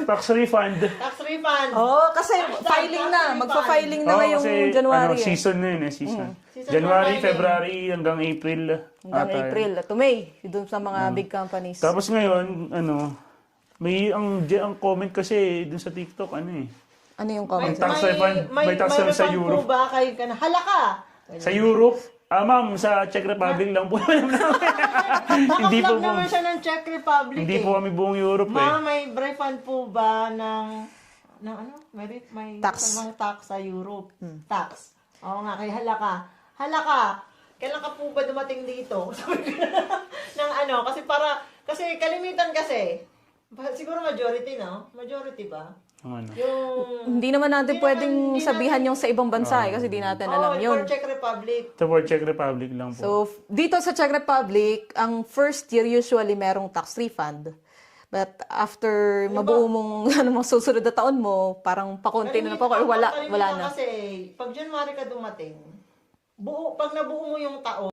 Tax refund. Tax refund. Oo, kasi Hashtag filing tax na. refund. Magpa-filing na Oo, ngayong kasi, January. season na yun season. Season January, for filing. February, hanggang April. Hanggang ata. April to May. Doon sa mga big companies. Tapos ngayon, may ang comment kasi dun sa TikTok, Ano yung comment? tax refund, may tax refund sa Europe. po ba kayo ka na? Halaka! Sa Europe, ma'am, sa Czech Republic lang po. Hindi po Naka-vlog naman siya ng Czech Republic Hindi po kami buong Europe Ma'am, may refund po ba ng ano? May Tax. mga tax sa Europe. Tax. Oo nga, kay halaka. Halaka! Kailan ka po ba dumating dito? Sabi ko ng kasi kalimitan kasi, siguro majority, no? Majority ba? Yung Hindi naman natin Hindi pwedeng naman- hindi sabihan yung sa ibang bansa kasi di natin alam yun. for Czech Republic. Sa for Czech Republic lang po. So, dito sa Czech Republic, ang first year usually merong tax refund. But after mabuo mong mga susunod na taon mo, parang pakonti na po or wala Kalimitan na. Kasi, pag January ka dumating, pag nabuo mo yung taon,